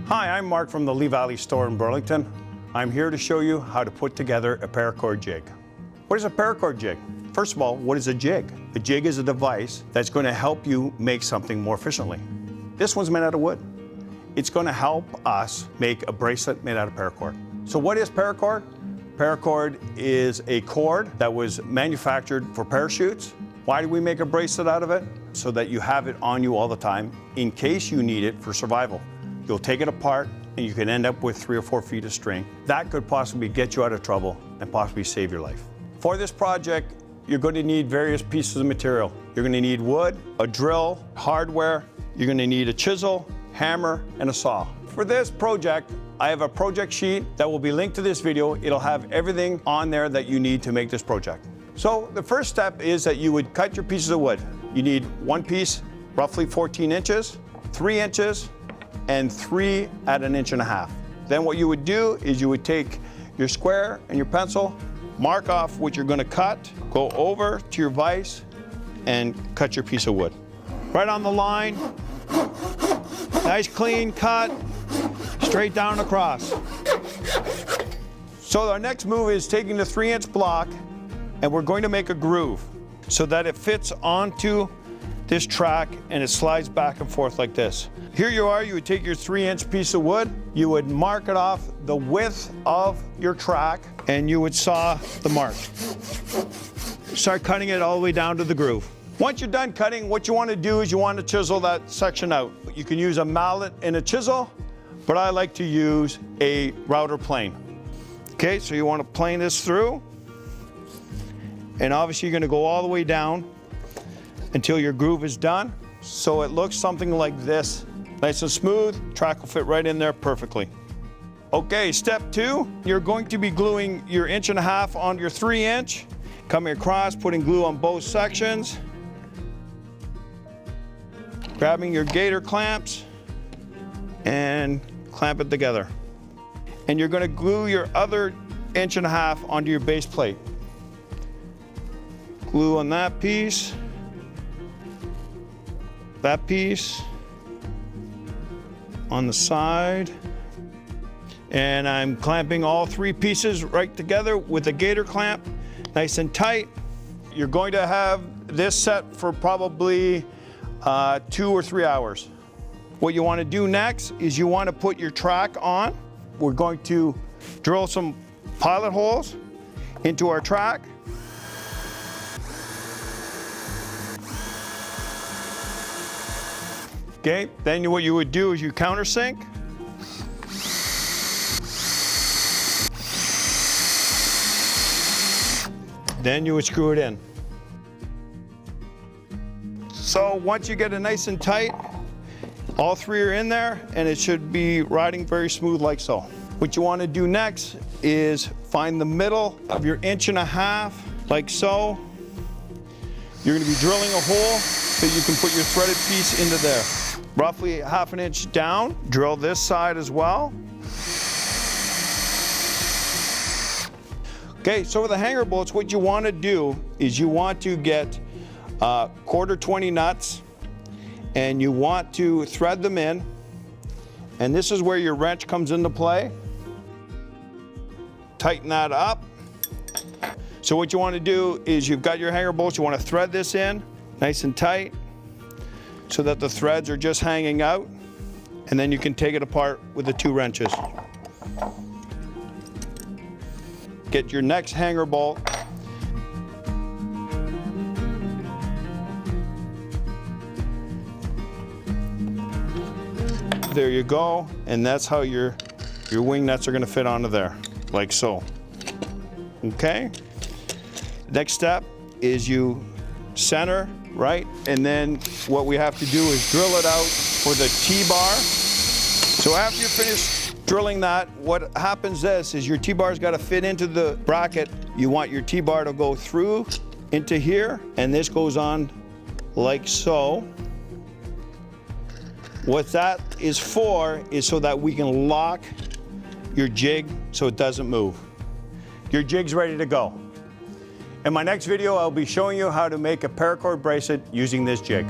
Hi, I'm Mark from the Lee Valley store in Burlington. I'm here to show you how to put together a paracord jig. What is a paracord jig? First of all, what is a jig? A jig is a device that's going to help you make something more efficiently. This one's made out of wood. It's going to help us make a bracelet made out of paracord. So what is paracord? Paracord is a cord that was manufactured for parachutes. Why do we make a bracelet out of it? So that you have it on you all the time in case you need it for survival. You'll take it apart and you can end up with 3 or 4 feet of string. That could possibly get you out of trouble and possibly save your life. For this project, you're going to need various pieces of material. You're going to need wood, a drill, hardware. You're going to need a chisel, hammer, and a saw. For this project, I have a project sheet that will be linked to this video. It'll have everything on there that you need to make this project. So the first step is that you would cut your pieces of wood. You need one piece, roughly 14 inches, 3 inches, and 3 at 1.5 inches. Then what you would do is you would take your square and your pencil, mark off what you're going to cut, go over to your vise, and cut your piece of wood. Right on the line, nice clean cut, straight down across. So our next move is taking the 3-inch block and we're going to make a groove so that it fits onto this track and it slides back and forth like this. Here you are, you would take your 3-inch piece of wood, you would mark it off the width of your track and you would saw the mark. Start cutting it all the way down to the groove. Once you're done cutting, what you want to do is you want to chisel that section out. You can use a mallet and a chisel, but I like to use a router plane. Okay, so you want to plane this through, and obviously you're going to go all the way down until your groove is done. So it looks something like this. Nice and smooth, track will fit right in there perfectly. Okay, step 2, you're going to be gluing your 1.5 inches onto your 3-inch, coming across, putting glue on both sections, grabbing your gator clamps, and clamp it together. And you're going to glue your other 1.5 inches onto your base plate. Glue on that piece, on the side, and I'm clamping all 3 pieces right together with a gator clamp, nice and tight. You're going to have this set for probably 2 or 3 hours. What you want to do next is you want to put your track on. We're going to drill some pilot holes into our track. Okay, then what you would do is you countersink. Then you would screw it in. So once you get it nice and tight, all 3 are in there and it should be riding very smooth like so. What you want to do next is find the middle of your 1.5 inches like so. You're going to be drilling a hole so you can put your threaded piece into there. Roughly 1/2 inch down, drill this side as well. Okay, so with the hanger bolts, what you want to do is you want to get 1/4 20 nuts and you want to thread them in, and this is where your wrench comes into play. Tighten that up. So what you want to do is you've got your hanger bolts, you want to thread this in nice and tight so that the threads are just hanging out, and then you can take it apart with the 2 wrenches. Get your next hanger bolt. There you go, and that's how your wing nuts are going to fit onto there, like so. Okay? Next step is you center, right? And then what we have to do is drill it out for the T-bar. So after you finish drilling that, what happens is your T-bar's got to fit into the bracket. You want your T-bar to go through into here, and this goes on like so. What that is for is so that we can lock your jig so it doesn't move. Your jig's ready to go. In my next video, I'll be showing you how to make a paracord bracelet using this jig.